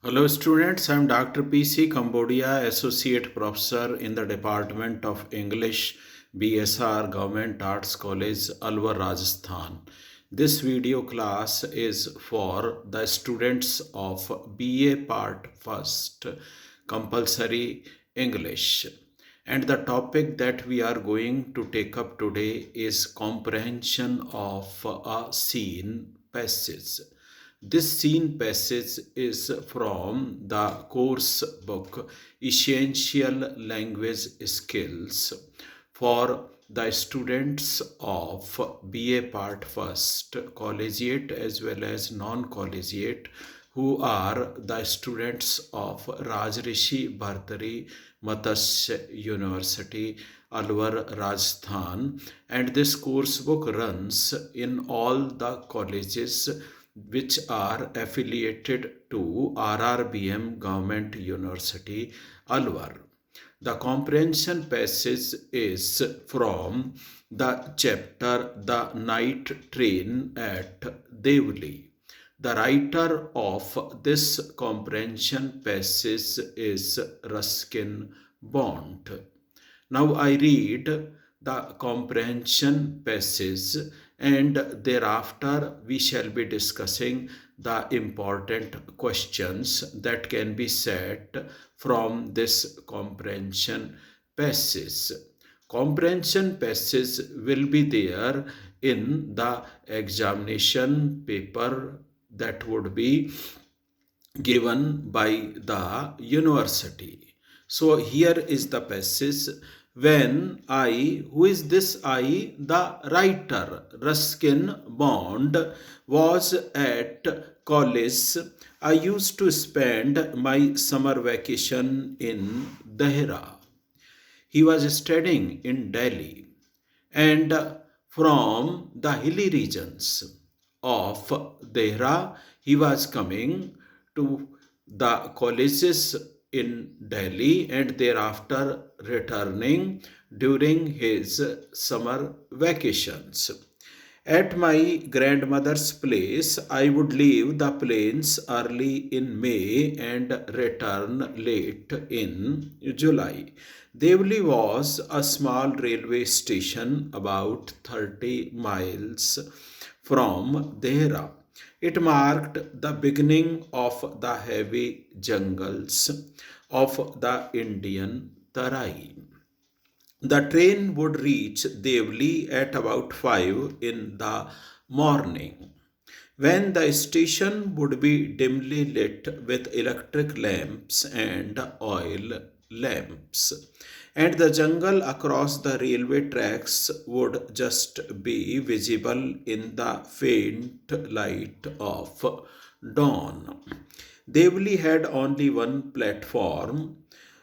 Hello students, I am Dr. P.C.Kambodia, Associate Professor in the Department of English, BSR Government Arts College, Alwar, Rajasthan. This video class is for the students of BA Part 1st, Compulsory English. And the topic that we are going to take up today is comprehension of a scene passage. This scene passage is from the course book Essential Language Skills for the students of BA Part 1st, collegiate as well as non-collegiate, who are the students of Rajrishi Bhartari Matsya University, Alwar, Rajasthan. And this course book runs in all the colleges which are affiliated to RRBM Government University, Alwar. The comprehension passage is from the chapter The Night Train at Devli. The writer of this comprehension passage is Ruskin Bond. Now I read the comprehension passage and thereafter we shall be discussing the important questions that can be set from this comprehension passage. Comprehension passage will be there in the examination paper that would be given by the university. So here is the passage. When I, who is this I? The writer, Ruskin Bond, was at college, I used to spend my summer vacation in Dehra. He was studying in Delhi, and from the hilly regions of Dehra, he was coming to the colleges in Delhi and thereafter returning during his summer vacations. At my grandmother's place, I would leave the plains early in May and return late in July. Devli was a small railway station about 30 miles from Dehra. It marked the beginning of the heavy jungles of the Indian Tarai. The train would reach Devli at about 5 in the morning, when the station would be dimly lit with electric lamps and oil lamps, and the jungle across the railway tracks would just be visible in the faint light of dawn. Devli had only one platform,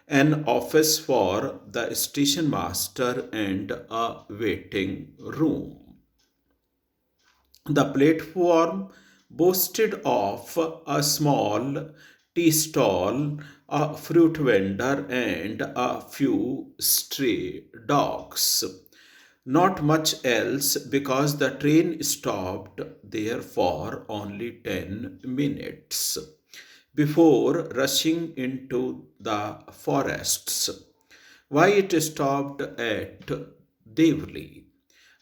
an office for the station master, and a waiting room. The platform boasted of a small tea stall, a fruit vendor, and a few stray dogs. Not much else, because the train stopped there for only 10 minutes before rushing into the forests. Why it stopped at Devli,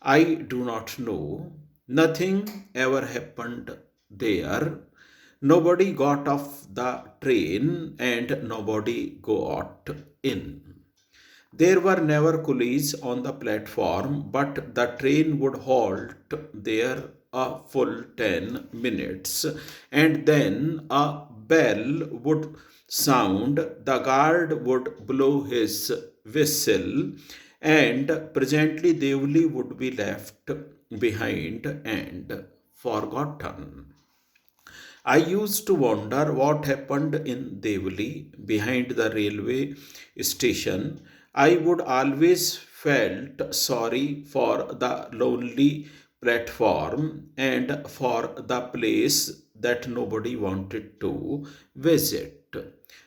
I do not know. Nothing ever happened there. Nobody got off the train and nobody got in. There were never coolies on the platform, but the train would halt there a full 10 minutes, and then a bell would sound, the guard would blow his whistle, and presently Devli would be left behind and forgotten. I used to wonder what happened in Devli behind the railway station. I would always felt sorry for the lonely platform and for the place that nobody wanted to visit.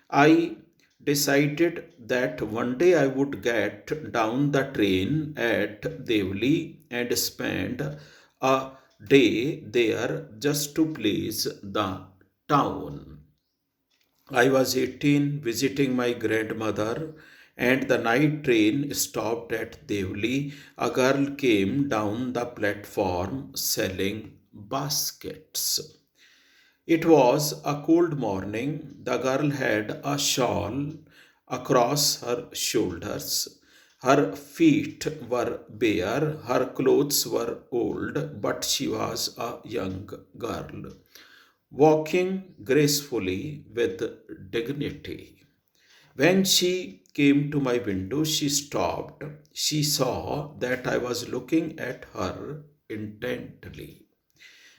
I decided that one day I would get down the train at Devli and spend a day there just to please the town. I was 18 visiting my grandmother, and the night train stopped at Devli. A girl came down the platform selling baskets. It was a cold morning. The girl had a shawl across her shoulders. Her feet were bare, her clothes were old, but she was a young girl, walking gracefully with dignity. When she came to my window, she stopped. She saw that I was looking at her intently.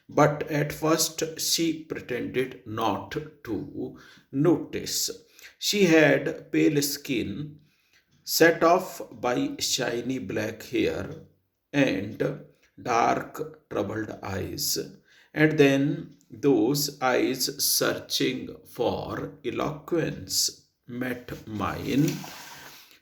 But at first she pretended not to notice. She had pale skin, set off by shiny black hair, and dark troubled eyes. And then those eyes searching for eloquence met mine.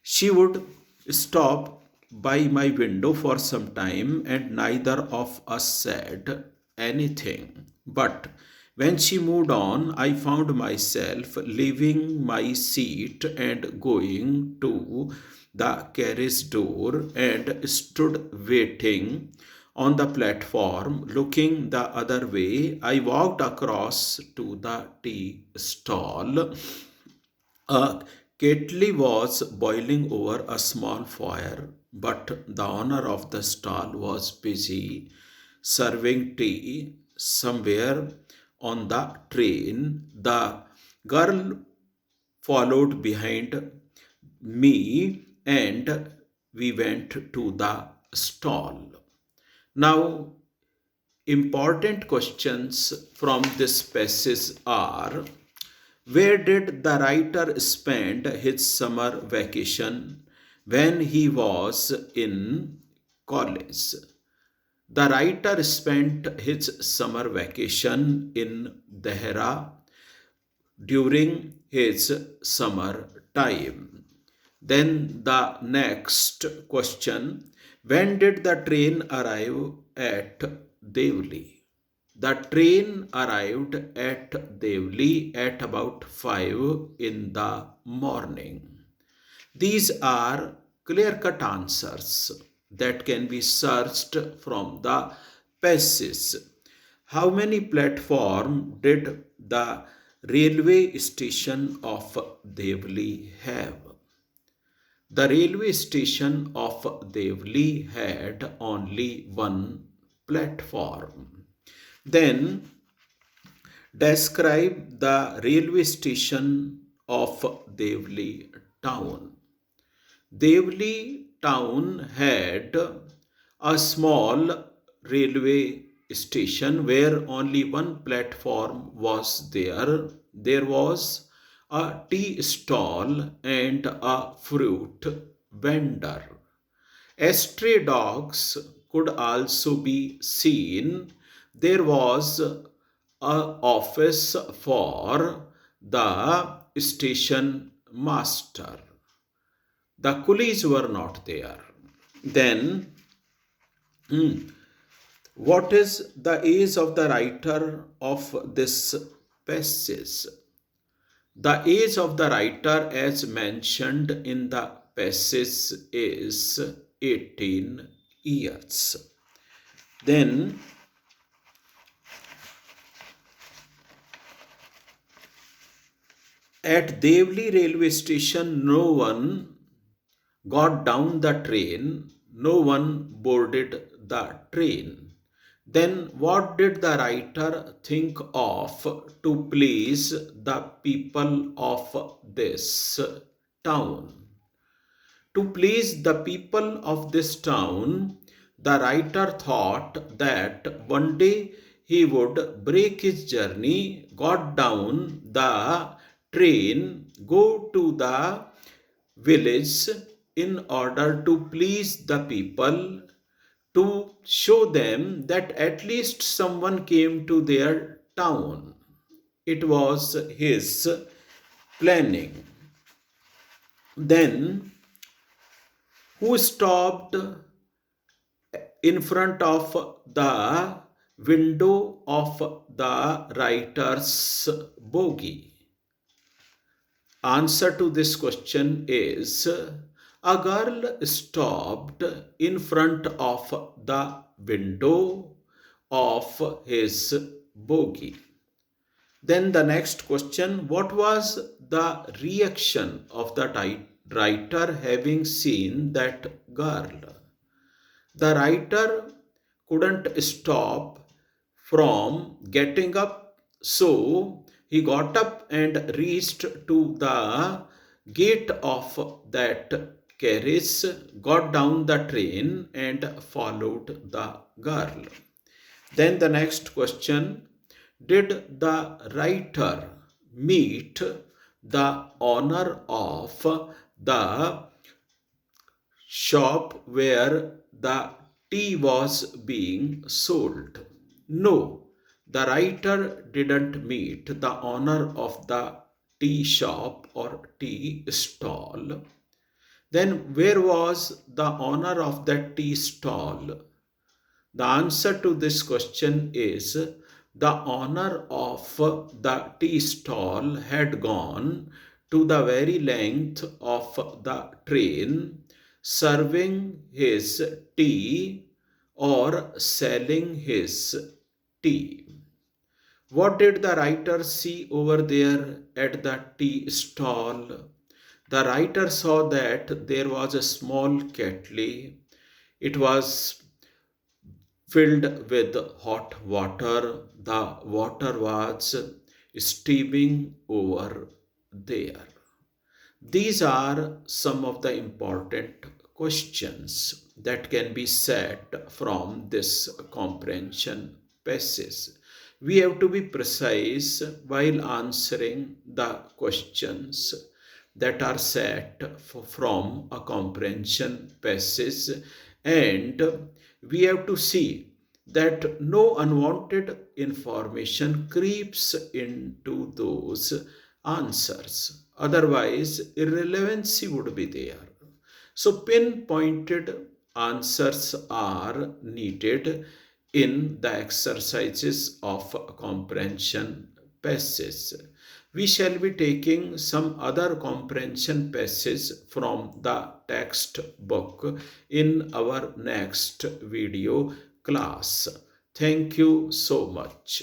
She would stop by my window for some time, and neither of us said anything. But when she moved on, I found myself leaving my seat and going to the carriage door and stood waiting on the platform, looking the other way. I walked across to the tea stall. A kettle was boiling over a small fire, but the owner of the stall was busy serving tea somewhere on the train. The girl followed behind me and we went to the stall. Now, important questions from this passage are: where did the writer spend his summer vacation when he was in college? The writer spent his summer vacation in Dehra during his summer time. Then the next question: when did the train arrive at Devli? The train arrived at Devli at about 5 in the morning. These are clear-cut answers that can be searched from the passage. How many platforms did the railway station of Devli have? The railway station of Devli had only one platform. Then describe the railway station of Devli town. Devli town had a small railway station where only one platform was there. There was a tea stall and a fruit vendor. Stray dogs could also be seen. There was a office for the station master. The coolies were not there. Then, what is the age of the writer of this passage? The age of the writer, as mentioned in the passage, is 18 years. Then, at Devli railway station, no one got down the train, no one boarded the train. Then, what did the writer think of to please the people of this town? To please the people of this town, the writer thought that one day he would break his journey, got down the train, go to the village in order to please the people, to show them that at least someone came to their town. It was his planning. Then, who stopped in front of the window of the writer's bogie? Answer to this question is a girl stopped in front of the window of his bogie. Then the next question, what was the reaction of the writer having seen that girl? The writer couldn't stop from getting up, so he got up and reached to the gate of that carriage, got down the train and followed the girl. Then the next question, did the writer meet the owner of the shop where the tea was being sold? No, the writer didn't meet the owner of the tea shop or tea stall. Then where was the owner of that tea stall? The answer to this question is the owner of the tea stall had gone to the very length of the train serving his tea or selling his tea. What did the writer see over there at the tea stall? The writer saw that there was a small kettle. It was filled with hot water. The water was steaming over there. These are some of the important questions that can be set from this comprehension passage. We have to be precise while answering the questions that are set from a comprehension passage, and we have to see that no unwanted information creeps into those answers. Otherwise, irrelevancy would be there. So, pinpointed answers are needed in the exercises of comprehension passage. We shall be taking some other comprehension passage from the textbook in our next video class. Thank you so much.